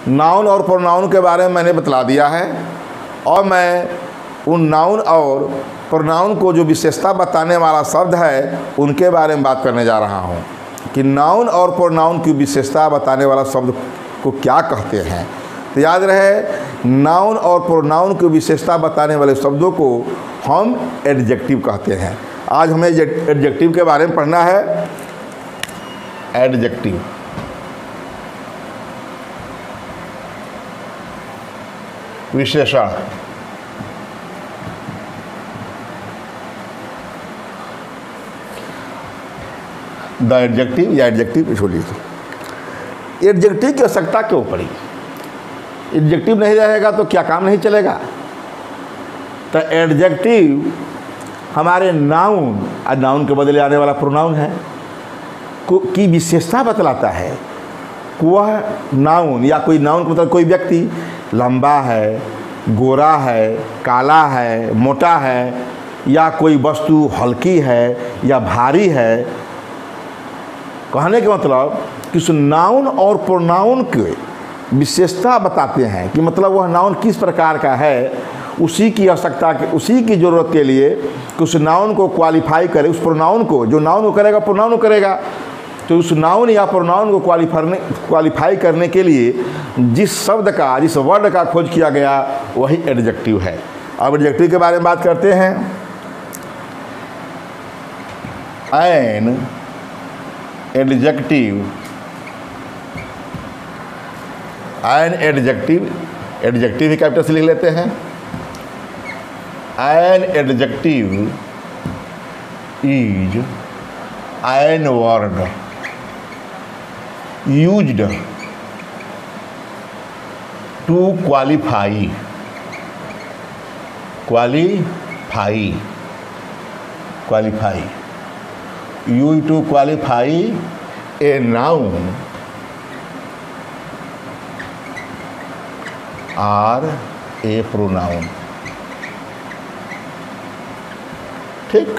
Noun और pronoun के बारे में मैंने बतला दिया है, और मैं उन नाउन और प्रोनाउन को जो विशेषता बताने वाला शब्द है उनके बारे में बात करने जा रहा हूँ कि नाउन और प्रोनाउन की विशेषता बताने वाला शब्द को क्या कहते हैं। तो याद रहे, नाउन और प्रोनाउन की विशेषता बताने वाले शब्दों को हम एडजेक्टिव कहते हैं। आज हमें एडजेक्टिव के बारे में पढ़ना है। एडजेक्टिव, विशेषण, द एडजेक्टिव या एडजेक्टिव छोड़िए। एडजेक्टिव की आवश्यकता क्यों पड़ी? एडजेक्टिव नहीं रहेगा तो क्या काम नहीं चलेगा। तो एडजेक्टिव हमारे नाउन और नाउन के बदले आने वाला प्रोनाउन है की विशेषता बतलाता है। वह नाउन या कोई नाउन मतलब कोई व्यक्ति लंबा है, गोरा है, काला है, मोटा है, या कोई वस्तु हल्की है या भारी है। कहने का मतलब कि उस नाउन और प्रोनाउन के विशेषता बताते हैं कि मतलब वह नाउन किस प्रकार का है, उसी की आवश्यकता के, उसी की ज़रूरत के लिए कि उस नाउन को क्वालिफाई करे, उस प्रोनाउन को, जो नाउन को करेगा प्रोनाउन को करेगा। तो उस नाउन या प्रोनाउन को क्वालिफाई करने के लिए जिस शब्द का, जिस वर्ड का खोज किया गया वही एडजेक्टिव है। अब एडजेक्टिव के बारे में बात करते हैं। An adjective, an adjective, adjective he capital से लिख लेते हैं। An adjective is an word used to qualify used to qualify a noun or a pronoun। ठीक,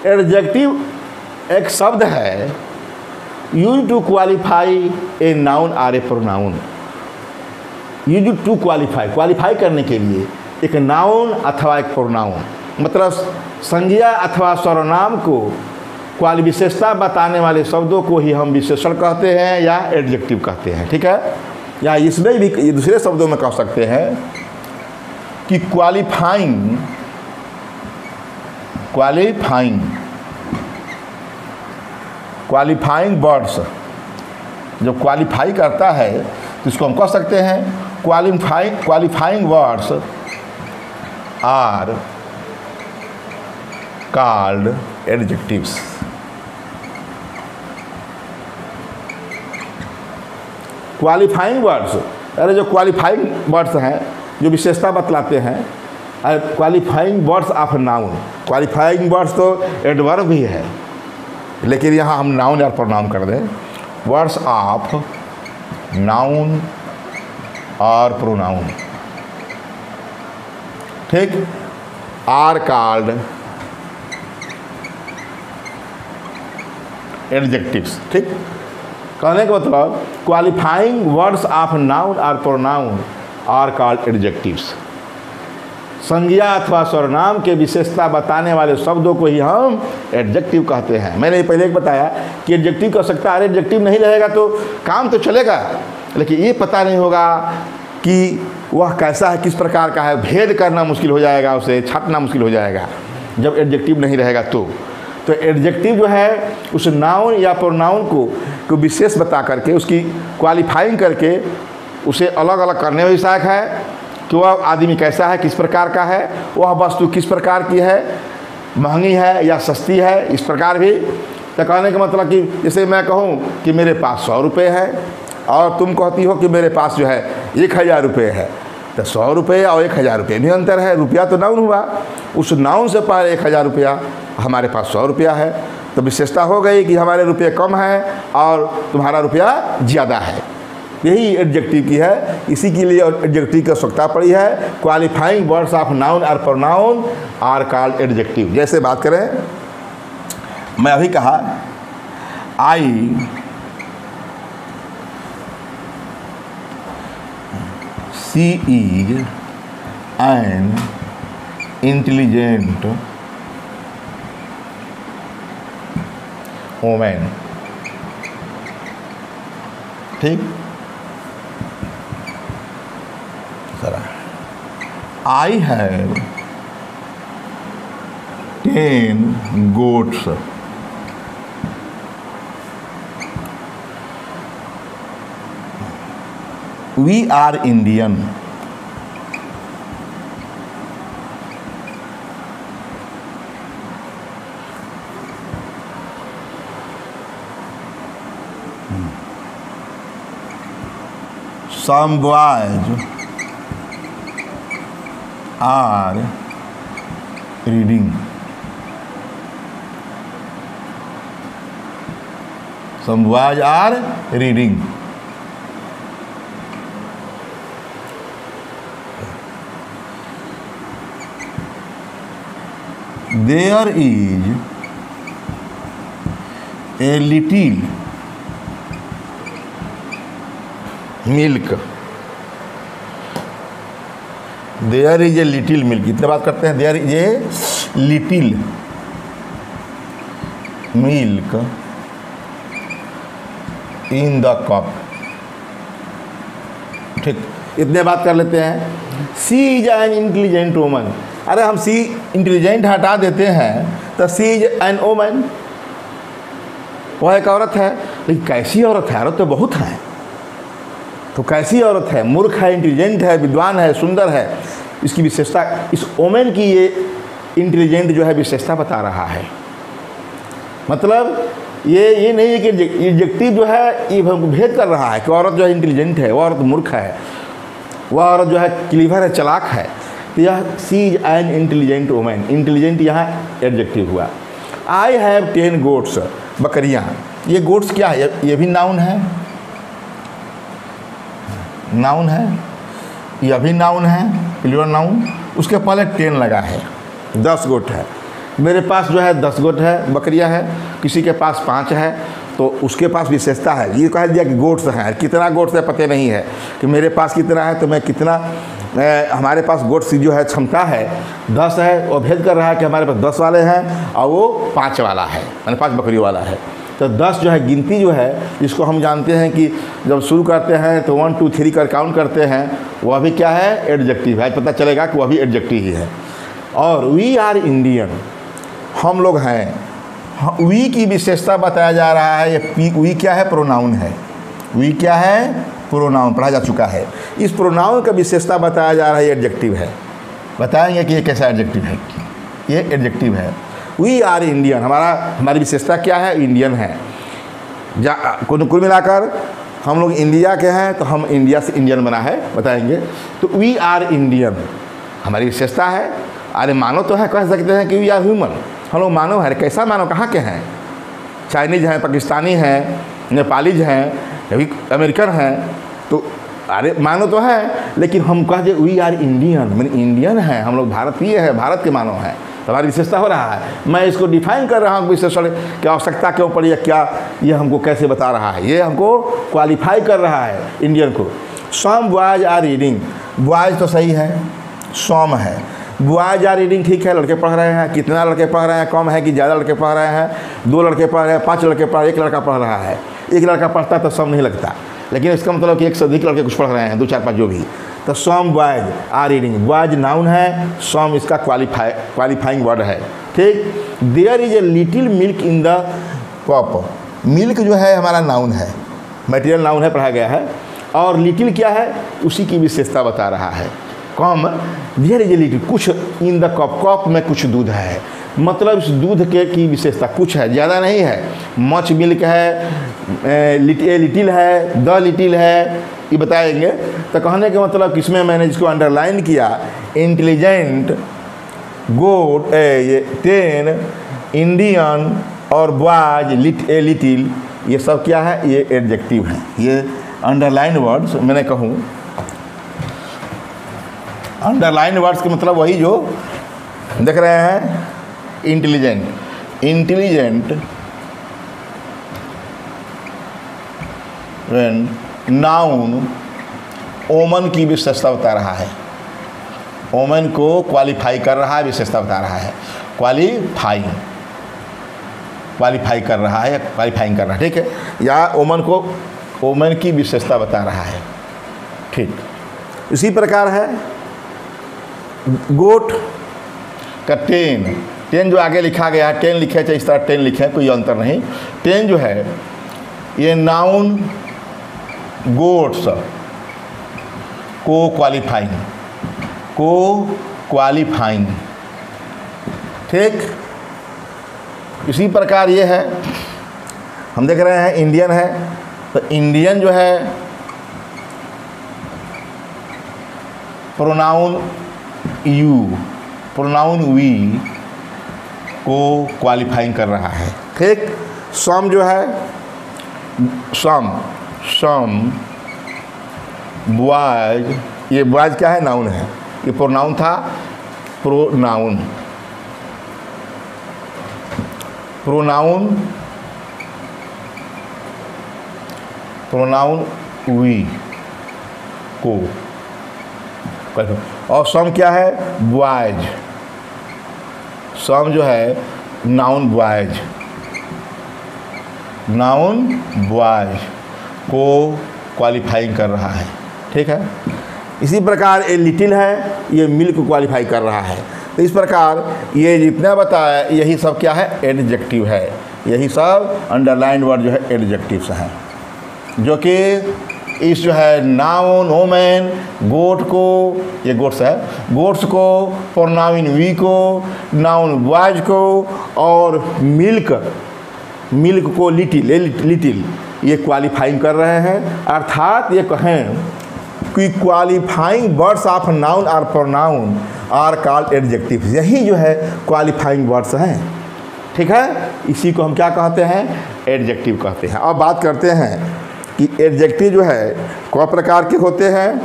एडजेक्टिव एक शब्द है use to qualify a noun or a pronoun. Use to qualify करने के लिए एक नाउन अथवा एक प्रोनाउन, मतलब संज्ञा अथवा सर्वनाम को विशेषता बताने वाले शब्दों को ही हम विशेषण कहते हैं या एडजेक्टिव कहते हैं। ठीक है, या इसमें भी दूसरे शब्दों में कह सकते हैं कि क्वालिफाइंग वर्ड्स, जो क्वालिफाई करता है तो इसको हम कह सकते हैं qualifying words are called adjectives. Qualifying words, अरे जो क्वालिफाइंग वर्ड्स हैं जो विशेषता बतलाते हैं, qualifying words of noun. Qualifying words तो एडवर्ब भी है, लेकिन यहाँ हम नाउन या प्रोनाउन कर दें। वर्ड्स ऑफ नाउन और प्रोनाउन, ठीक, आर कॉल्ड एडजेक्टिव्स। ठीक, कहने का मतलब क्वालिफाइंग वर्ड्स ऑफ नाउन और प्रोनाउन आर कॉल्ड एडजेक्टिव्स। संज्ञा अथवा सर्वनाम के विशेषता बताने वाले शब्दों को ही हम एडजेक्टिव कहते हैं। मैंने पहले एक बताया कि एडजेक्टिव कह सकता है, एडजेक्टिव नहीं रहेगा तो काम तो चलेगा, लेकिन ये पता नहीं होगा कि वह कैसा है, किस प्रकार का है, भेद करना मुश्किल हो जाएगा, उसे छापना मुश्किल हो जाएगा जब एडजेक्टिव नहीं रहेगा। तो एडजेक्टिव जो है उस नाउन या प्रोनाउन को विशेष बता करके, उसकी क्वालिफाइंग करके उसे अलग अलग करने में सहायक है कि वह आदमी कैसा है, किस प्रकार का है, वह वस्तु किस प्रकार की है, महंगी है या सस्ती है, इस प्रकार भी। तो कहने का मतलब कि जैसे मैं कहूँ कि मेरे पास 100 रुपये है और तुम कहती हो कि मेरे पास जो है 1000 रुपये है, तो 100 रुपये और 1000 रुपये भी अंतर है। रुपया तो नाउन हुआ, उस नाउन से पहले 1000 रुपया, हमारे पास 100 रुपया है, तो विशेषता हो गई कि हमारे रुपये कम हैं और तुम्हारा रुपया ज़्यादा है। यही एडजेक्टिव की है, इसी के लिए एडजेक्टिव की आवश्यकता पड़ी है। क्वालिफाइंग वर्ड्स ऑफ नाउन और प्रोनाउन आर कॉल्ड एडजेक्टिव। जैसे बात करें, मैं अभी कहा आई सी इज एन इंटेलिजेंट वोमेन। ठीक, I have 10 goats। We are Indian। Some boys are reading। Some boys are reading। There is a little milk। There is a little milk, इतने बात करते हैं। There is a little milk in the cup. ठीक, इतने बात कर लेते हैं। She is an intelligent woman. अरे हम सी इंटेलिजेंट हटा देते हैं तो सी इज एन वोमन, वह एक औरत है। लेकिन कैसी औरत है? औरत तो बहुत है, तो कैसी औरत है? मूर्ख है, इंटेलिजेंट है, विद्वान है, सुंदर है। इसकी विशेषता, इस ओमेन की ये इंटेलिजेंट जो है विशेषता बता रहा है। मतलब ये नहीं है कि एडजेक्टिव जो है ये भेद कर रहा है कि औरत जो है इंटेलिजेंट है, वो औरत मूर्ख है, वह औरत जो है क्लीवर है, चालाक है। तो यह she is an intelligent women. Intelligent यहाँ एडजेक्टिव हुआ। आई हैव 10 गोट्स, बकरियाँ। ये गोट्स क्या है? ये भी नाउन है, नाउन है, यह भी नाउन है, प्लूरल नाउन। उसके पहले 10 लगा है, 10 गोट है। मेरे पास जो है 10 गोट है, बकरियां है। किसी के पास 5 है, तो उसके पास विशेषता है। ये कह दिया कि गोट्स हैं, कितना गोट्स है पता नहीं है कि मेरे पास कितना है, तो मैं कितना हमारे पास गोट्स की जो है क्षमता है 10 है। वो भेद कर रहा है कि हमारे पास 10 वाले हैं और वो 5 वाला है, मैंने 5 बकरियों वाला है। तो 10 जो है गिनती जो है, जिसको हम जानते हैं कि जब शुरू करते हैं तो 1 2 3 कर काउंट करते हैं, वह भी क्या है? एडजेक्टिव है। पता चलेगा कि वह भी एडजेक्टिव ही है। और वी आर इंडियन, हम लोग हैं। वी की विशेषता बताया जा रहा है। ये वी क्या है? प्रोनाउन है। वी क्या है? प्रोनाउन, पढ़ा जा चुका है। इस प्रोनाउन का विशेषता बताया जा रहा है, ये एडजेक्टिव है। बताएंगे कि ये कैसा एडजेक्टिव है। ये एडजेक्टिव है। वी आर इंडियन, हमारी विशेषता क्या है? इंडियन है। कुल मिलाकर हम लोग इंडिया के हैं, तो हम इंडिया से इंडियन बना है, बताएंगे। तो वी आर इंडियन हमारी विशेषता है। अरे मानव तो है, कह सकते हैं कि वी आर ह्यूमन, हम लोग मानव है। कैसा मानव? कहाँ के हैं? चाइनीज हैं, पाकिस्तानी हैं, नेपालीज हैं, अभी अमेरिकन हैं। तो अरे मानव तो है, लेकिन हम कह दे वी आर इंडियन, मैंने इंडियन है, हम लोग भारतीय है, भारत के मानव हैं। हमारी विशेषता हो रहा है। मैं इसको डिफाइन कर रहा हूँ विशेषण की आवश्यकता क्यों पड़ी है, क्या ये हमको कैसे बता रहा है, ये हमको क्वालिफाई कर रहा है इंडियन को। Some boys are reading, boys तो सही है, सम है। बॉयज आर रीडिंग ठीक है, लड़के पढ़ रहे हैं। कितना लड़के पढ़ रहे हैं? कम है कि ज़्यादा लड़के पढ़ रहे हैं? 2 लड़के पढ़ रहे हैं, 5 लड़के पढ़ रहे हैं, 1 लड़का पढ़ रहा है। 1 लड़का पढ़ता है तो सम नहीं लगता, लेकिन इसका मतलब कि 1 से अधिक लड़के कुछ पढ़ रहे हैं, 2 4 5 जो भी। तो some boys are reading, boys noun है, सम इसका क्वालिफाइंग वर्ड है। ठीक। There is a little milk in the cup, milk जो है हमारा नाउन है, मटेरियल नाउन है, पढ़ा गया है। और लिटिल क्या है? उसी की विशेषता बता रहा है। कम, देयर इज ए लिटिल, कुछ इन द कप, कप में कुछ दूध है, मतलब इस दूध के की विशेषता कुछ है, ज़्यादा नहीं है। मच मिल्क है, लिटिल है, द लिटिल है, ये बताएंगे। तो कहने के मतलब किसमें मैंने जिसको अंडरलाइन किया, इंटेलिजेंट, गोट, ये 10, इंडियन और बॉयज, लिटिल, ये सब क्या है? ये एडजेक्टिव है। ये अंडरलाइन वर्ड्स मैंने कहूँ, अंडरलाइन वर्ड्स के मतलब वही जो देख रहे हैं, इंटेलिजेंट, इंटेलिजेंट व्हेन नाउन ओमन की विशेषता बता रहा है, ओमन को क्वालिफाई कर रहा है, विशेषता बता रहा है, क्वालिफाई कर रहा है, क्वालिफाइंग कर रहा है, ठीक है, या ओमन की विशेषता बता रहा है, ठीक। इसी प्रकार है गोट का टेन जो आगे लिखा गया है, 10 लिखे चाहे इस तरह 10 लिखे, कोई अंतर नहीं। 10 जो है ये नाउन गोट्स को क्वालिफाइंग, ठीक। इसी प्रकार ये है, हम देख रहे हैं इंडियन है, तो इंडियन जो है प्रोनाउन वी को क्वालिफाइंग कर रहा है, ठीक। सम जो है सम बॉयज, ये बॉयज क्या है, नाउन है, ये प्रोनाउन था, प्रोनाउन वी को, और सम क्या है, बॉयज, सम जो है नाउन बॉयज को क्वालिफाइंग कर रहा है, ठीक है। इसी प्रकार ये लिटिल है, ये मिल्क को क्वालिफाई कर रहा है। तो इस प्रकार ये जितना बताया यही सब क्या है, एडजेक्टिव है, यही सब अंडरलाइन वर्ड जो है एडजेक्टिव्स हैं, जो कि इस जो है नाउन ओमेन गोट को, ये गोट्स है, गोट्स को, प्रोनाउन वी को, नाउन बॉयज को, और मिल्क को लिटिल ये क्वालिफाइंग कर रहे हैं। अर्थात ये कहें कि क्वालिफाइंग वर्ड्स ऑफ नाउन और प्रोनाउन आर कॉल्ड एडजेक्टिव, यही जो है क्वालिफाइंग वर्ड्स हैं, ठीक है। इसी को हम क्या कहते हैं, एडजेक्टिव कहते हैं। अब बात करते हैं कि एडजेक्टिव जो है कई प्रकार के होते हैं।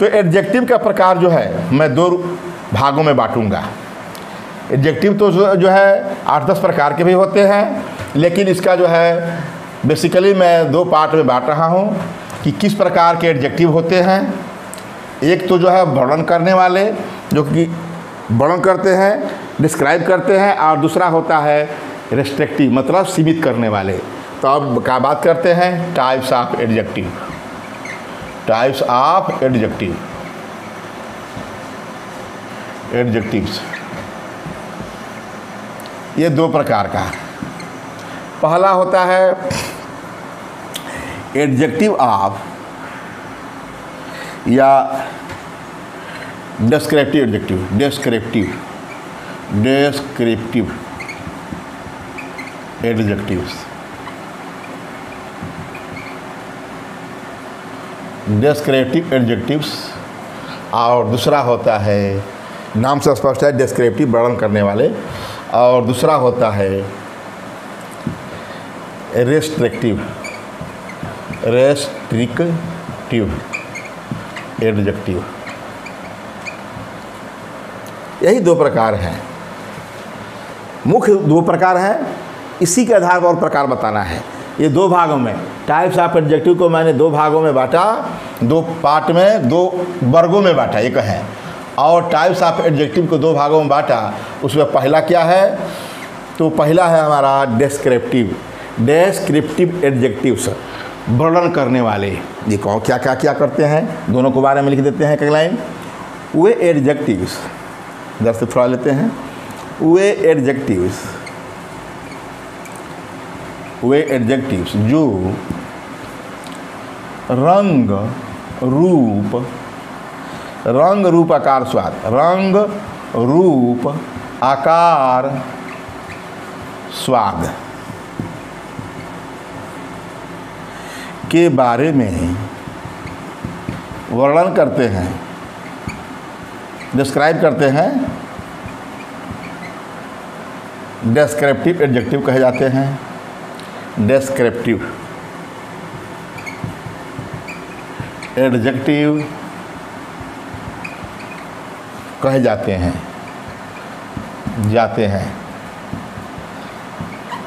तो एडजेक्टिव का प्रकार जो है मैं 2 भागों में बांटूंगा। एडजेक्टिव तो जो है 8-10 प्रकार के भी होते हैं, लेकिन इसका जो है बेसिकली मैं 2 पार्ट में बांट रहा हूँ कि किस प्रकार के एडजेक्टिव होते हैं। एक तो जो है वर्णन करने वाले, जो कि वर्णन करते हैं, डिस्क्राइब करते हैं, और दूसरा होता है रेस्ट्रिक्टिव, मतलब सीमित करने वाले। तो अब क्या बात करते हैं, टाइप्स ऑफ एडजेक्टिव्स। ये 2 प्रकार का। पहला होता है एडजेक्टिव ऑफ या descriptive adjective, descriptive adjectives, descriptive adjectives. और दूसरा होता है, नाम से स्पष्ट है, डिस्क्रिप्टिव वर्णन करने वाले, और दूसरा होता है रेस्ट्रिक्टिव एडजेक्टिव। यही 2 प्रकार हैं, मुख्य 2 प्रकार हैं। इसी के आधार पर और प्रकार बताना है। ये 2 भागों में, टाइप्स ऑफ एडजेक्टिव को मैंने 2 भागों में बांटा, 2 पार्ट में, 2 वर्गों में बांटा, एक है। और टाइप्स ऑफ एडजेक्टिव को 2 भागों में बांटा। उसमें पहला क्या है, तो पहला है हमारा डेस्क्रिप्टिव एडजेक्टिव्स, वर्णन करने वाले। ये कौन क्या क्या क्या करते हैं, दोनों के बारे में लिख देते हैं एक लाइन। वे एडजेक्टिव्स, इधर से थोड़ा लेते हैं, वे एडजेक्टिव्स जो रंग रूप आकार स्वाद, रंग रूप आकार स्वाद के बारे में वर्णन करते हैं, डिस्क्राइब करते हैं, डेस्क्रिप्टिव एडजेक्टिव कहे जाते हैं। डेस्क्रिप्टिव एडजेक्टिव कहे जाते हैं।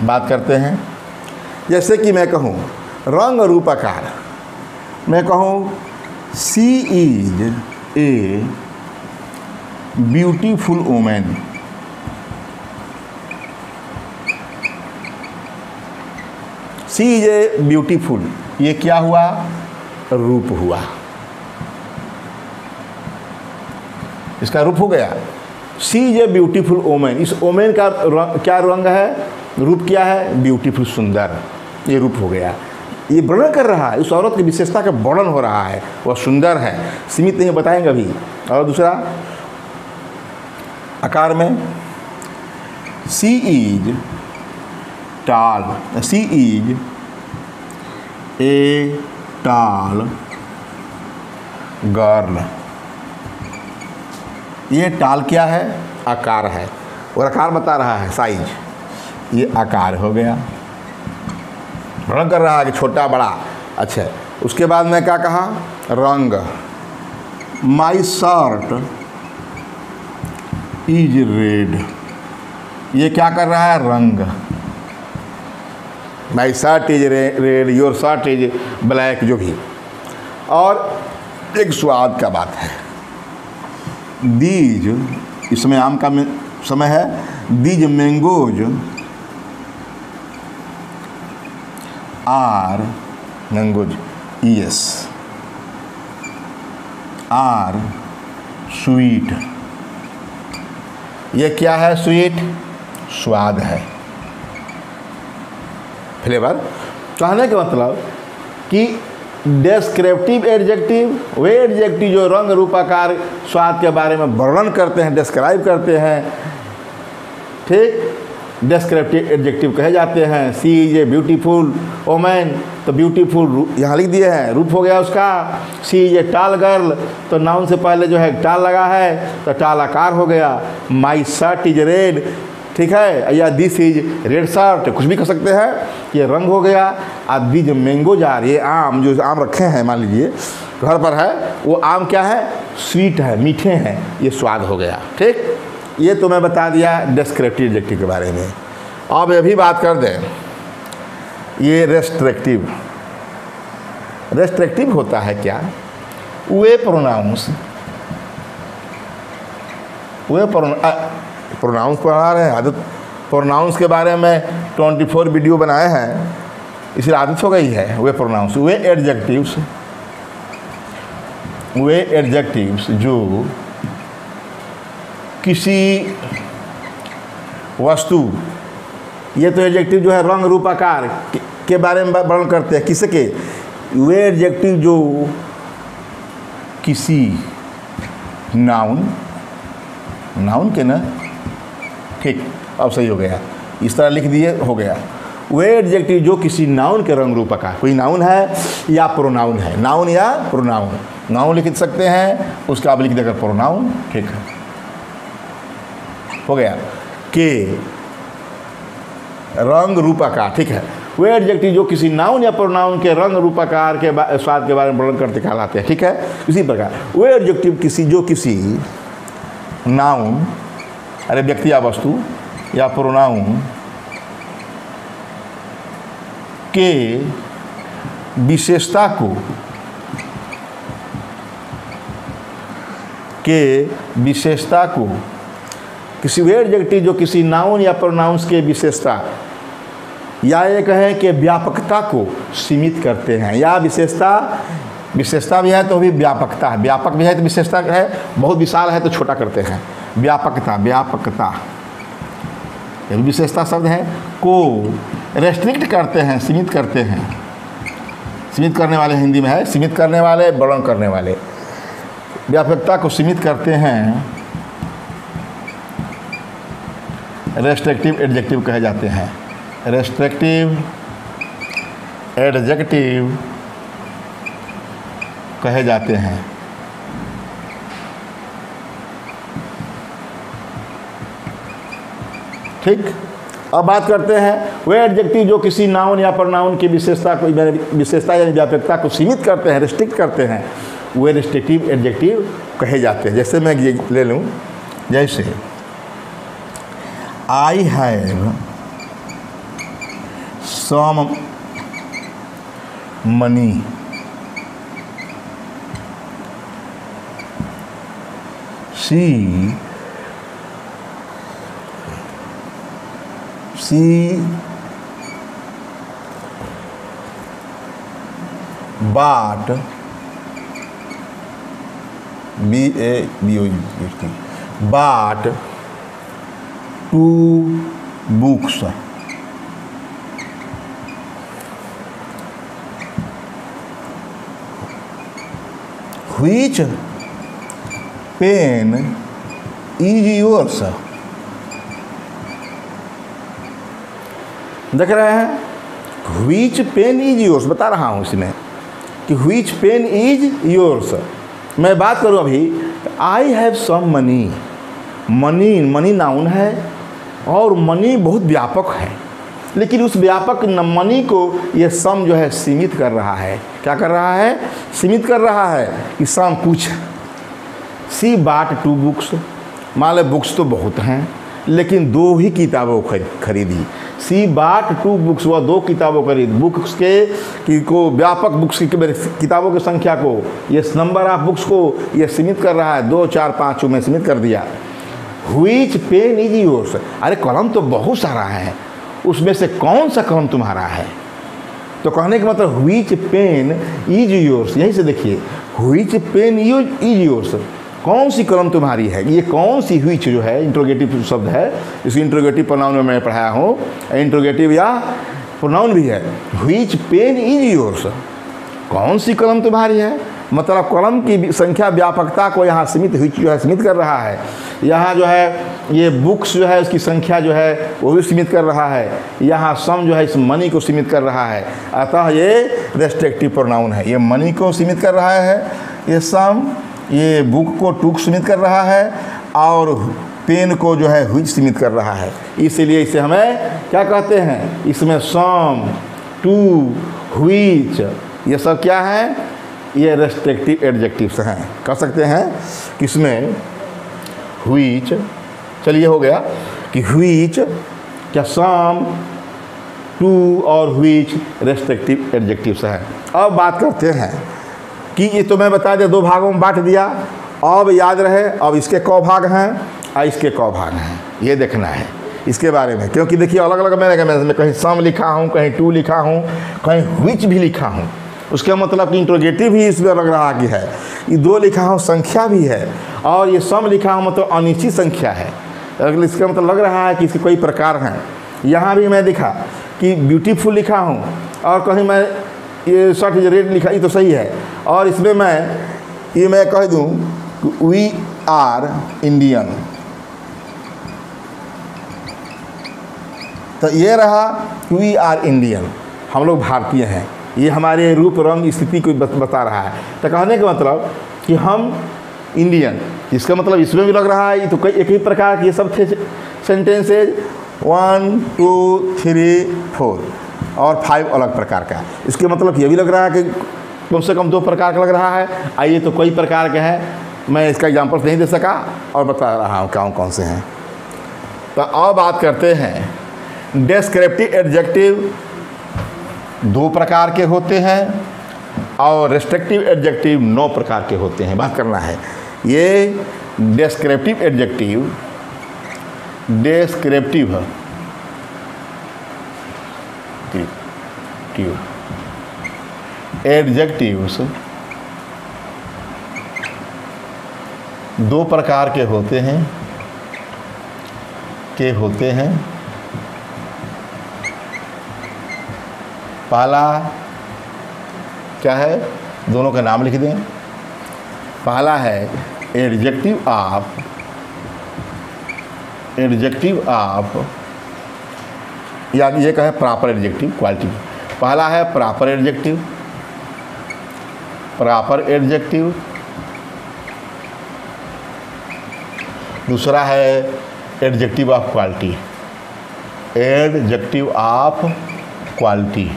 बात करते हैं, जैसे कि मैं कहूँ रंग रूप आकार, मैं कहूँ she is a beautiful women. She is a beautiful, ये क्या हुआ? रूप हुआ, इसका रूप हो गया। She is a beautiful women, इस वुमेन का क्या रंग है? रूप क्या है? ब्यूटीफुल, सुंदर, ये रूप हो गया। ये वर्णन कर रहा है, उस औरत की विशेषता का वर्णन हो रहा है, वह सुंदर है, सीमित नहीं बताएंगे अभी। और दूसरा आकार में, शी इज टाल, शी इज ए टाल गर्ल। ये टाल क्या है? आकार है, और आकार बता रहा है, साइज, ये आकार हो गया, वर्णन कर रहा है कि छोटा बड़ा। अच्छा, उसके बाद में क्या कहा? रंग, माई शर्ट इज रेड, ये क्या कर रहा है? रंग, my shirt is red, your shirt is black, जो भी। और एक स्वाद का बात है, दीज, इसमें आम का समय है, these mangoes are, mangoes yes, are sweet, ये क्या है? स्वीट, स्वाद है, फ्लेवर। कहने का मतलब कि डेस्क्रिप्टिव एडजेक्टिव, वे एडजेक्टिव जो रंग रूप आकार स्वाद के बारे में वर्णन करते हैं, डिस्क्राइब करते हैं, ठीक, डेस्क्रिप्टिव एडजेक्टिव कहे जाते हैं। She is a beautiful women, तो ब्यूटीफुल यहाँ लिख दिए हैं, रूप हो गया उसका। सी इज ए टाल गर्ल, तो नाउन से पहले जो है टाल लगा है, तो टाल आकार हो गया। माई शर्ट इज रेड, ठीक है, या दिस इज रेड शर्ट, कुछ भी कर सकते हैं, ये रंग हो गया। अब दीज मैंगो जार, ये आम, जो आम रखे हैं मान लीजिए घर पर है, वो आम क्या है? स्वीट है, मीठे हैं, ये स्वाद हो गया। ठीक, ये तो मैं बता दिया डिस्क्रिप्टिव एडजेक्टिव के बारे में। अब ये भी बात कर दें, ये रेस्ट्रिक्टिव। रेस्ट्रिक्टिव होता है क्या? वे प्रोनाउंस, वे प्रोनाउंस पढ़ा रहे हैं, आदत प्रोनाउंस के बारे में 24 वीडियो बनाए हैं, इसलिए आदत हो गई है। वे प्रोनाउंस, वे एडजेक्टिव्स जो किसी वस्तु, ये तो एडजेक्टिव जो है रंग रूप आकार के बारे में वर्णन करते हैं, किसके? वे एडजेक्टिव जो किसी नाउन, नाउन के ना, ठीक, अब सही हो गया, इस तरह लिख दिए, हो गया। वे एडजेक्टिव जो किसी नाउन के रंग रूप आकार, कोई नाउन है या प्रोनाउन है, नाउन या प्रोनाउन, नाउन लिख सकते हैं, उसका आप लिख देकर प्रोनाउन, ठीक है, हो गया, के रंग रूप आकार, ठीक है। वे एडजेक्टिव जो किसी नाउन या प्रोनाउन के रंग रूप आकार के स्वाद के बारे में वर्णन करते कहलाते हैं, ठीक है। इसी प्रकार वे एडजेक्टिव किसी जो किसी नाउन, अरे व्यक्ति या वस्तु या प्रोनाउन के विशेषता को, किसी वे एडजेक्टिव जो किसी नाउन या प्रोनाउंस के विशेषता या ये कहें कि व्यापकता को सीमित करते हैं, या विशेषता भी है तो भी व्यापकता है, व्यापक भी है तो विशेषता है, बहुत विशाल है तो छोटा करते हैं, व्यापकता ये भी विशेषता शब्द है, को रेस्ट्रिक्ट करते हैं, सीमित करते हैं। सीमित करने वाले हिंदी में है, सीमित करने वाले, वर्णन करने वाले, व्यापकता को सीमित करते हैं, रेस्ट्रिक्टिव एडजेक्टिव कहे जाते हैं। रेस्ट्रिक्टिव एडजेक्टिव कहे जाते हैं। ठीक, अब बात करते हैं वे एडजेक्टिव जो किसी नाउन या प्रोनाउन की विशेषता यानी व्यापकता को सीमित करते हैं, रिस्ट्रिक्ट करते हैं, वे रेस्ट्रिक्टिव एडजेक्टिव कहे जाते हैं। जैसे मैं ये ले लूँ, जैसे I have some money, she bought bought 2 books which pen is yours? देख रहे हैं which pen is yours, बता रहा हूँ इसमें कि which pen is yours। मैं बात करूँ अभी, I have some money। Money noun है और मनी बहुत व्यापक है, लेकिन उस व्यापक मनी को ये सम जो है सीमित कर रहा है। क्या कर रहा है? सीमित कर रहा है कि सम कुछ। सी बाट 2 बुक्स, मान लो बुक्स तो बहुत हैं लेकिन 2 ही किताबों खरीदी। सी बाट 2 बुक्स, वह 2 किताबों खरीद। बुक्स के को व्यापक बुक्स की किताबों की संख्या को, ये नंबर ऑफ बुक्स को ये सीमित कर रहा है। 2, 4, 5 में सीमित कर दिया। व्हिच पेन इज योर्स, अरे कलम तो बहुत सारा है, उसमें से कौन सा कलम तुम्हारा है? तो कहने का मतलब व्हिच पेन इज योर्स, यहीं से देखिए व्हिच पेन इज योर्स, कौन सी कलम तुम्हारी है। ये कौन सी व्हिच जो है इंट्रोगेटिव शब्द है, इसी इंट्रोगेटिव प्रोनाउन में मैंने पढ़ाया हूँ, इंट्रोगेटिव या प्रोनाउन भी है। व्हिच पेन इज योर्स, कौन सी कलम तुम्हारी है, मतलब कलम की संख्या व्यापकता को यहाँ सीमित व्हिच जो है सीमित कर रहा है। यहाँ जो है ये बुक्स जो है उसकी संख्या जो है वो भी सीमित कर रहा है। यहाँ सम जो है इस मनी को सीमित कर रहा है। अतः ये रेस्ट्रिक्टिव प्रोनाउन है, ये मनी को सीमित कर रहा है, ये सम, ये बुक को टू सीमित कर रहा है और पेन को जो है व्हिच सीमित कर रहा है। इसलिए इसे हमें क्या कहते हैं? इसमें सम, टू, व्हिच, ये सब क्या है? ये रेस्ट्रिक्टिव एडजेक्टिव्स हैं। कह सकते हैं कि इसमें व्हिच, चलिए हो गया कि व्हिच क्या सम, टू और व्हिच रेस्ट्रिक्टिव एडजेक्टिव्स हैं। अब बात करते हैं कि ये तो मैं बता दिया 2 भागों में बांट दिया। अब याद रहे, अब इसके कौ भाग हैं और इसके कौ भाग हैं, ये देखना है इसके बारे में। क्योंकि देखिए अलग अलग मैं कहीं सम लिखा हूँ, कहीं टू लिखा हूँ, कहीं व्हिच भी लिखा हूँ। उसका मतलब कि इंट्रोगेटिव भी इसमें लग रहा कि है। ये 2 लिखा हूँ संख्या भी है, और ये सम लिखा हूँ मतलब अनिश्चित संख्या है। अगर इसका मतलब लग रहा है कि इसके कोई प्रकार हैं। यहाँ भी मैं दिखा कि ब्यूटीफुल लिखा हूँ और कहीं मैं ये शर्ट रेड लिखा, ये तो सही है। और इसमें मैं कह दूँ वी आर इंडियन, तो ये रहा वी आर इंडियन, हम लोग भारतीय हैं। ये हमारे रूप रंग स्थिति को बता रहा है। तो कहने का मतलब कि हम इंडियन, इसका मतलब इसमें भी लग रहा है। तो कई एक ही प्रकार के ये सब थे सेंटेंसेज, 1, 2, 3, 4 और 5 अलग प्रकार का। इसके मतलब ये भी लग रहा है कि कम से कम 2 प्रकार का लग रहा है। आइए तो कई प्रकार के हैं, मैं इसका एग्जाम्पल्स नहीं दे सका और बता रहा हूँ कौन कौन से हैं। तो अब बात करते हैं डिस्क्रिप्टिव एडजेक्टिव 2 प्रकार के होते हैं और रेस्ट्रिक्टिव एडजेक्टिव 9 प्रकार के होते हैं। बात करना है ये डिस्क्रिप्टिव एडजेक्टिव, एडजेक्टिव्स 2 प्रकार के होते हैं पहला क्या है, दोनों का नाम लिख दें। पहला है एडजेक्टिव ऑफ, या ये कहे प्रॉपर एडजेक्टिव क्वालिटी। पहला है प्रॉपर एडजेक्टिव, दूसरा है एडजेक्टिव ऑफ क्वालिटी।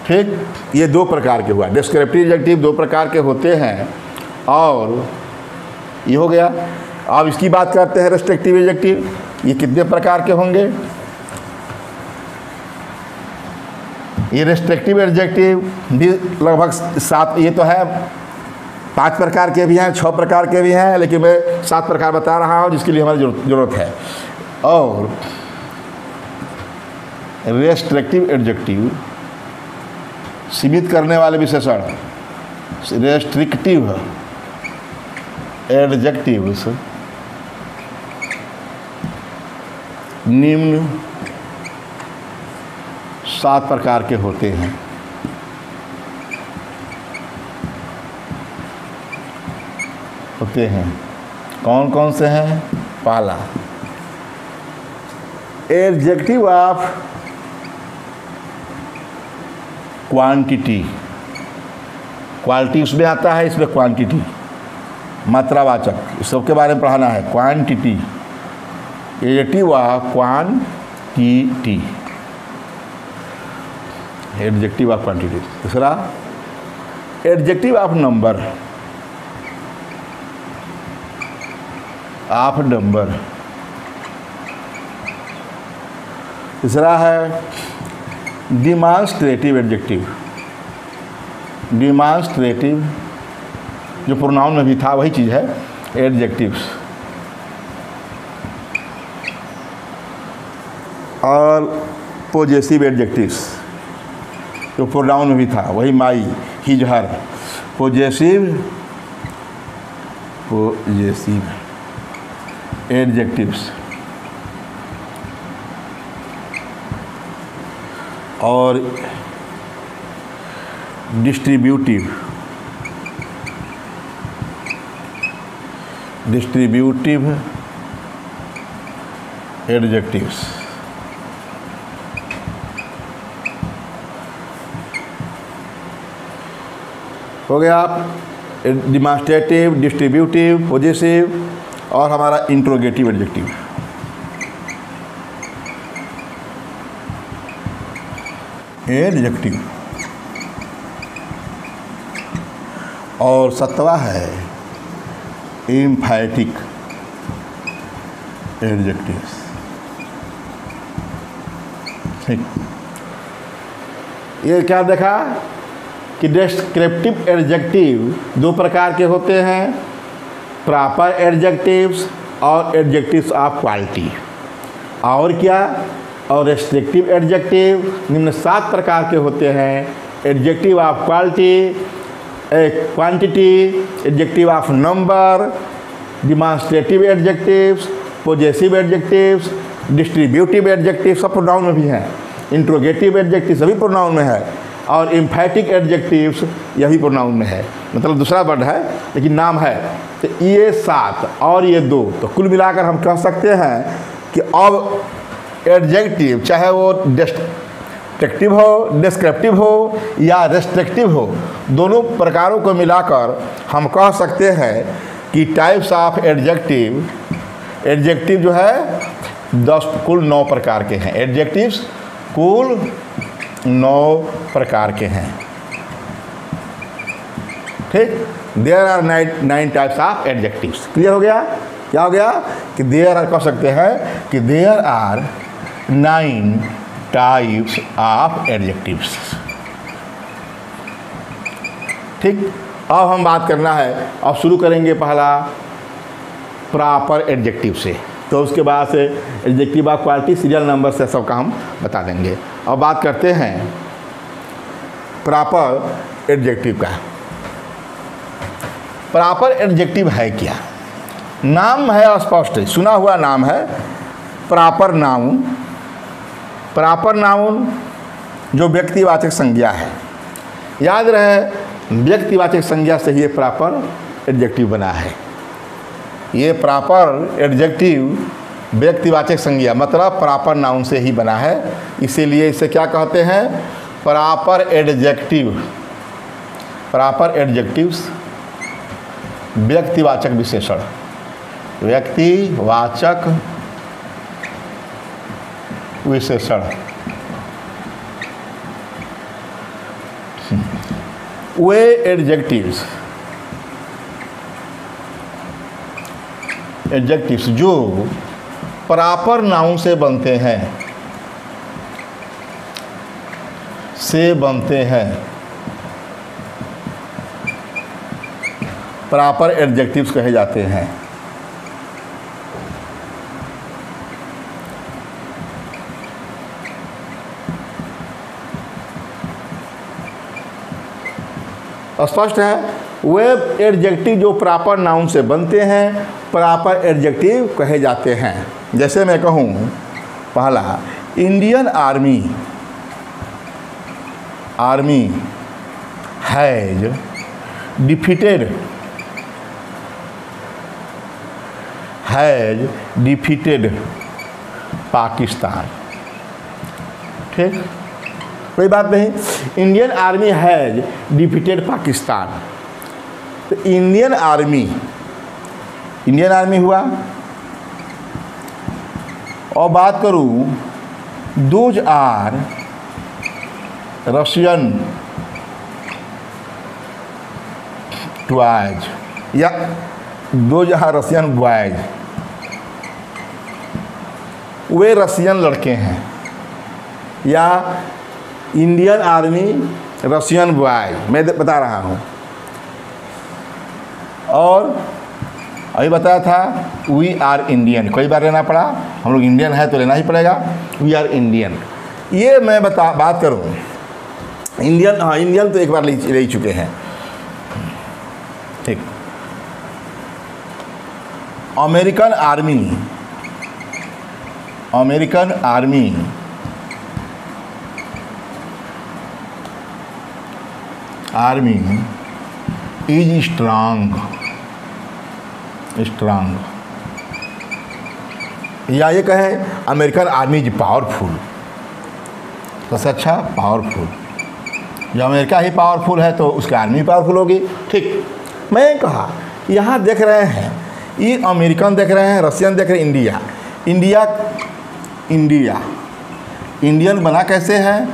ठीक, ये 2 प्रकार के हुआ। डिस्क्रिप्टिव एडजेक्टिव 2 प्रकार के होते हैं और ये हो गया। अब इसकी बात करते हैं रेस्ट्रिक्टिव एडजेक्टिव, ये कितने प्रकार के होंगे। ये रेस्ट्रिक्टिव एडजेक्टिव भी लगभग 7, ये तो है 5 प्रकार के भी हैं, 6 प्रकार के भी हैं, लेकिन मैं 7 प्रकार बता रहा हूँ जिसके लिए हमारी ज़रूरत है। और रेस्ट्रिक्टिव एडजेक्टिव, सीमित करने वाले विशेषण, रेस्ट्रिक्टिव एडजेक्टिव्स निम्न 7 प्रकार के होते हैं। कौन कौन से हैं? पहला, एडजेक्टिव ऑफ क्वांटिटी, क्वालिटी उसमें आता है, इसमें क्वांटिटी मात्रावाचक, इस सब के बारे में पढ़ाना है। Quantity, adjective of quantity, adjective of quantity. दूसरा, adjective of number, of number. तीसरा है डिमॉन्स्ट्रेटिव एडजेक्टिव, डिमॉन्स्ट्रेटिव जो प्रोनाउन में भी था वही चीज़ है, एडजेक्टिव्स। और पोजेसिव एडजेक्टिव्स जो प्रोनाउन में भी था वही, my, his, her. Possessive adjectives. और डिस्ट्रीब्यूटिव एडजेक्टिव्स। हो गया डिमॉन्स्ट्रेटिव, डिस्ट्रीब्यूटिव, पोजेसिव और हमारा इंट्रोगेटिव एडजेक्टिव। एडजेक्टिव। और 7वां है एम्फैटिक एडजेक्टिव्स। ठीक, ये क्या देखा कि डिस्क्रिप्टिव एडजेक्टिव 2 प्रकार के होते हैं, प्रॉपर एडजेक्टिव्स और एडजेक्टिव्स ऑफ क्वालिटी। और क्या? और रेस्ट्रिक्टिव एडजेक्टिव निम्न 7 प्रकार के होते हैं, adjective of quality, quantity, adjective of number, demonstrative adjectives, possessive adjectives, distributive adjective सब प्रोनाउन में भी हैं, इंट्रोगेटिव एडजेक्टिव सभी प्रोनाउन में है, और एम्फैटिक एडजेक्टिव्स यही प्रोनाउन में है, मतलब दूसरा वर्ड है लेकिन नाम है। तो ये 7 और ये 2, तो कुल मिलाकर हम कह सकते हैं कि अब एडजेक्टिव चाहे वो डिस्क्रिप्टिव हो, डिस्क्रिप्टिव हो या रेस्ट्रिक्टिव हो, दोनों प्रकारों को मिलाकर हम कह सकते हैं कि टाइप्स ऑफ एडजेक्टिव जो है 10 कुल 9 प्रकार के हैं। एडजेक्टिव्स कुल 9 प्रकार के हैं। ठीक, there are 9 types of adjectives. Clear हो गया? क्या हो गया कि देयर आर कह सकते हैं कि there are 9 types of adjectives. ठीक, अब हम बात करना है, अब शुरू करेंगे पहला प्रॉपर एडजेक्टिव से, तो उसके बाद से adjective of quality serial number से सब काम बता देंगे। अब बात करते हैं प्रॉपर एडजेक्टिव का। प्रॉपर एडजेक्टिव है क्या? नाम है स्पष्ट, सुना हुआ नाम है प्रॉपर नाउन। प्रॉपर नाउन जो व्यक्तिवाचक संज्ञा है, याद रहे व्यक्तिवाचक संज्ञा से ही ये प्रॉपर एडजेक्टिव बना है। ये प्रॉपर एडजेक्टिव व्यक्तिवाचक संज्ञा मतलब प्रॉपर नाउन से ही बना है, इसीलिए इसे क्या कहते हैं? Proper adjective. प्रॉपर एडजेक्टिव्स व्यक्तिवाचक विशेषण, व्यक्तिवाचक विशेषण। वे एडजेक्टिव्स जो प्रॉपर नाउन से बनते हैं प्रॉपर एडजेक्टिव्स कहे जाते हैं। स्पष्ट है। वे एडजेक्टिव जो प्रॉपर नाउन से बनते हैं प्रॉपर एडजेक्टिव कहे जाते हैं। जैसे मैं कहूँ पहला, Indian army has defeated Pakistan. ठीक, कोई बात नहीं। Indian army has defeated Pakistan. तो इंडियन आर्मी हुआ। और बात करूं, दोज आर रशियन बॉयज, या दोज आर रशियन बॉयज, वे रशियन लड़के हैं, या इंडियन आर्मी रशियन बॉय, मैं बता रहा हूँ। और अभी बताया था वी आर इंडियन, कई बार लेना पड़ा, हम लोग इंडियन है तो लेना ही पड़ेगा, वी आर इंडियन। ये मैं बात करूँ इंडियन, हाँ इंडियन तो एक बार ले ही चुके हैं। ठीक, अमेरिकन आर्मी इज स्ट्रांग, या ये कहें अमेरिकन आर्मी इज पावरफुल। सबसे अच्छा पावरफुल, जो अमेरिका ही पावरफुल है तो उसकी आर्मी पावरफुल होगी। ठीक, मैं कहा यहाँ देख रहे हैं, ये अमेरिकन देख रहे हैं, रशियन देख रहे हैं, इंडियन बना कैसे है?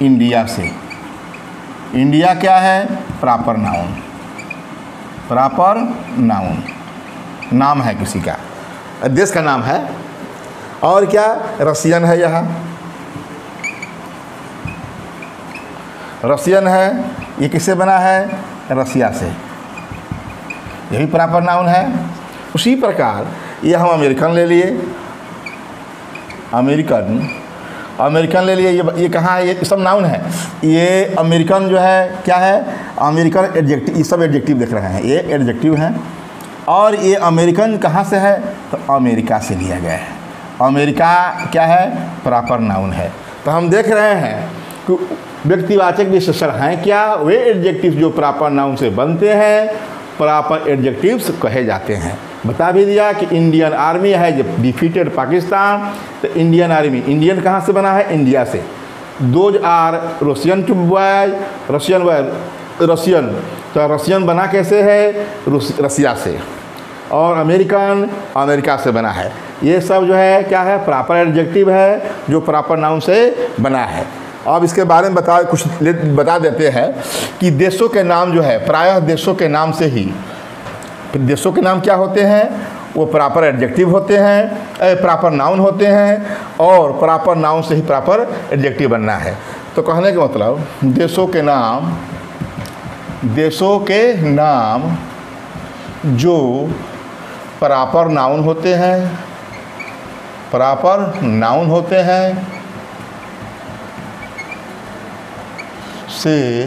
इंडिया से। इंडिया क्या है? प्रॉपर नाउन, नाम है किसी का, देश का नाम है। और क्या? रशियन है, यहाँ रशियन है, ये किससे बना है? रसिया से, यही प्रॉपर नाउन है। उसी प्रकार ये हम अमेरिकन ले लिए, अमेरिकन ले लिए, ये कहाँ है? ये सब नाउन है। ये अमेरिकन जो है क्या है? अमेरिकन एडजेक्टिव, ये सब एडजेक्टिव देख रहे हैं, ये एडजेक्टिव हैं। और ये अमेरिकन कहाँ से है? तो अमेरिका से लिया गया है। अमेरिका क्या है? प्रॉपर नाउन है। तो हम देख रहे हैं कि व्यक्तिवाचक विशेषण हैं क्या? वे एडजेक्टिव जो प्रॉपर नाउन से बनते हैं प्रॉपर एडजेक्टिव्स कहे जाते हैं। बता भी दिया कि इंडियन आर्मी है जब डिफीटेड पाकिस्तान, तो इंडियन आर्मी, इंडियन कहाँ से बना है? इंडिया से। Those are Russian boy, Russian, तो रशियन बना कैसे है? रसिया से। और अमेरिकन अमेरिका से बना है। ये सब जो है क्या है? प्रॉपर एडजेक्टिव है जो प्रॉपर नाउन से बना है। अब इसके बारे में बता देते हैं कि देशों के नाम जो है प्रायः देशों के नाम से ही, देशों के नाम क्या होते हैं? वो प्रॉपर एडजेक्टिव होते हैं, प्रॉपर नाउन होते हैं, और प्रॉपर नाउन से ही प्रॉपर एडजेक्टिव बनना है। तो कहने का मतलब देशों के नाम जो प्रॉपर नाउन होते हैं, से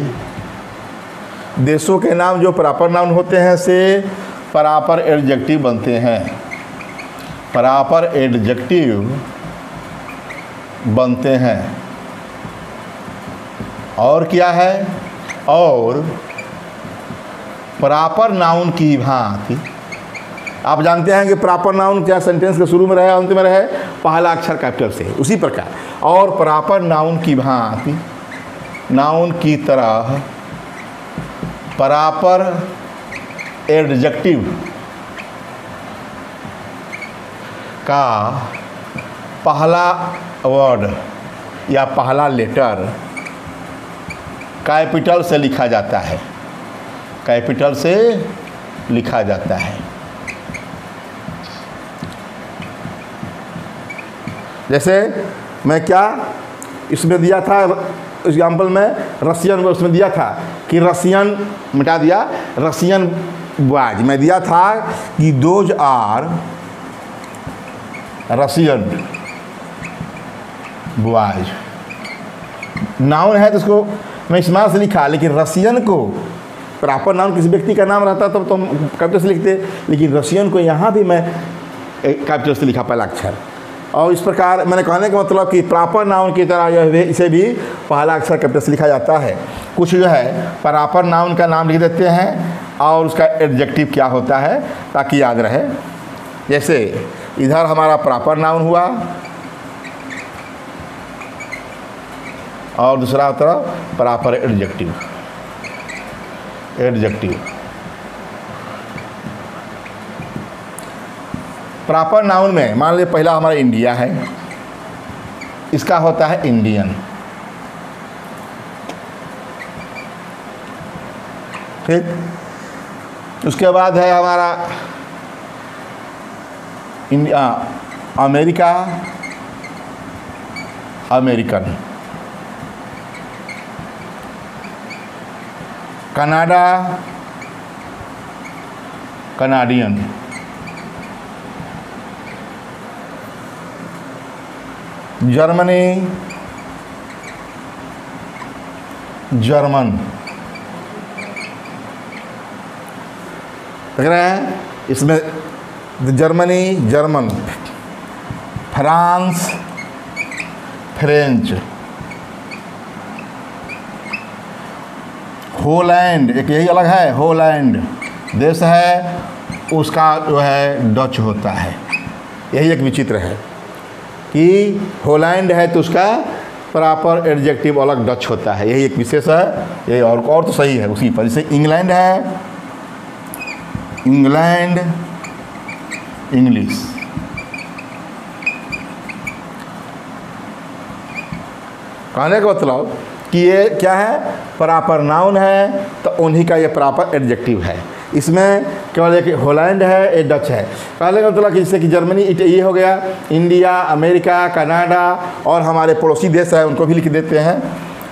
देशों के नाम जो प्रॉपर नाउन होते हैं से प्रॉपर एडजेक्टिव बनते हैं, प्रॉपर एडजेक्टिव बनते हैं। और क्या है? और प्रॉपर नाउन की भांति, आप जानते हैं कि प्रॉपर नाउन क्या सेंटेंस के शुरू में रहे, अंत में रहे, पहला अक्षर कैपिटल से। उसी प्रकार और प्रॉपर नाउन की भांति, नाउन की तरह प्रॉपर एडजेक्टिव का पहला वर्ड या पहला लेटर कैपिटल से लिखा जाता है, कैपिटल से लिखा जाता है। जैसे मैं क्या इसमें दिया था एग्जाम्पल में, रशियन में उसमें दिया था कि रशियन मिटा दिया, रशियन बॉयज मैं दिया था कि those are Russian boys. Noun है तो उसको मैं इस्तेमाल से लिखा, लेकिन रशियन को प्रॉपर नाउन किसी व्यक्ति का नाम रहता तब तो हम कैपिटल से लिखते, लेकिन रशियन को यहाँ भी मैं कैपिटल से लिखा पहला अक्षर। और इस प्रकार मैंने कहने का मतलब कि प्रॉपर नाउन की तरह यह इसे भी पहला अक्षर कैपिटल से लिखा जाता है। कुछ जो है प्रॉपर नाउन का नाम लिख देते हैं और उसका एडजेक्टिव क्या होता है ताकि याद रहे। जैसे इधर हमारा प्रॉपर नाउन हुआ और दूसरा तरफ प्रॉपर एडजेक्टिव। प्रॉपर नाउन में मान लीजिए पहला हमारा इंडिया है, इसका होता है इंडियन। ठीक, उसके बाद है हमारा India, America, American. Canada, Canadian. Germany, German. देख रहे हैं इसमें Germany, German. France, French. Holland, एक यही अलग है, होलैंड देश है, उसका जो है डच होता है। यही एक विचित्र है कि होलैंड है तो उसका प्रॉपर एडजेक्टिव अलग डच होता है, यही एक विशेष है। यही और तो सही है उसी पर। जैसे इंग्लैंड है, इंग्लैंड, इंग्लिश। कहने का मतलब कि ये क्या है, प्रॉपर नाउन है तो उन्हीं का ये प्रॉपर एडजेक्टिव है। इसमें केवल एक होलैंड है, ये डच है। कहने का मतलब जैसे कि जर्मनी ये हो गया, इंडिया, अमेरिका, कनाडा और हमारे पड़ोसी देश है उनको भी लिख देते हैं।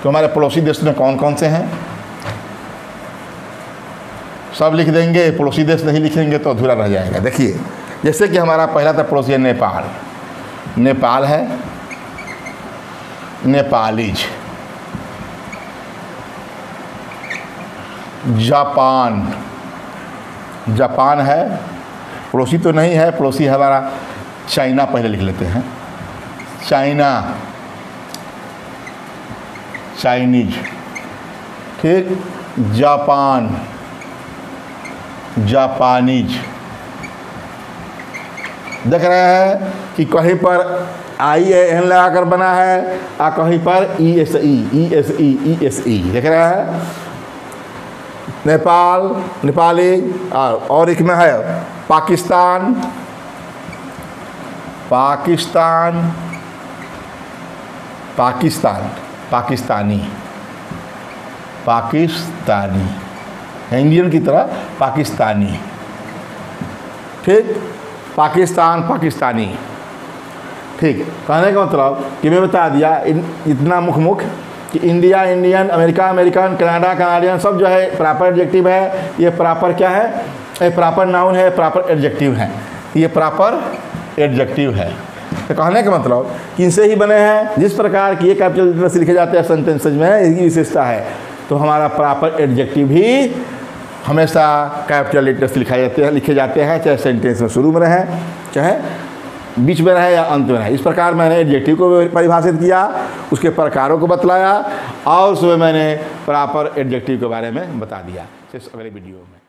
तो हमारे पड़ोसी देश में कौन कौन से हैं सब लिख देंगे, पड़ोसी देश नहीं लिखेंगे तो अधूरा रह जाएगा। देखिए जैसे कि हमारा पहला था पड़ोसी है नेपाल, नेपाल है, नेपालीज। जापान, जापान है, पड़ोसी तो नहीं है, पड़ोसी है हमारा चाइना, पहले लिख लेते हैं चाइना, चाइनीज। ठीक, जापान, जापानीज। देख रहे हैं कि कहीं पर IAN लगा कर बना है और कहीं पर ESE। देख रहे हैं नेपाल, नेपाली। और एक में है पाकिस्तान, पाकिस्तान, पाकिस्तान, पाकिस्तानी, पाकिस्तानी, इंडियन की तरह पाकिस्तानी। ठीक, पाकिस्तान, पाकिस्तानी। ठीक, कहने का मतलब कि मैं बता दिया इतना मुख कि India, Indian, America, American, Canada, Canadian सब जो है प्रॉपर एडजेक्टिव है। ये प्रॉपर क्या है, ये प्रॉपर नाउन है, प्रॉपर एडजेक्टिव है, ये प्रॉपर एडजेक्टिव है। तो कहने का मतलब कि इनसे ही बने हैं। जिस प्रकार की ये कैपिटल लेटर से लिखे जाते हैं सेंटेंसेज में, इसकी विशेषता है। तो हमारा प्रॉपर एडजेक्टिव भी हमेशा कैपिटल लेटर से लिखे जाते हैं, चाहे सेंटेंस में शुरू में रहे, चाहे बीच में रहे या अंत में रहे। इस प्रकार मैंने एडजेक्टिव को परिभाषित किया, उसके प्रकारों को बतलाया और उसमें मैंने प्रॉपर एडजेक्टिव के बारे में बता दिया। अगले वीडियो में।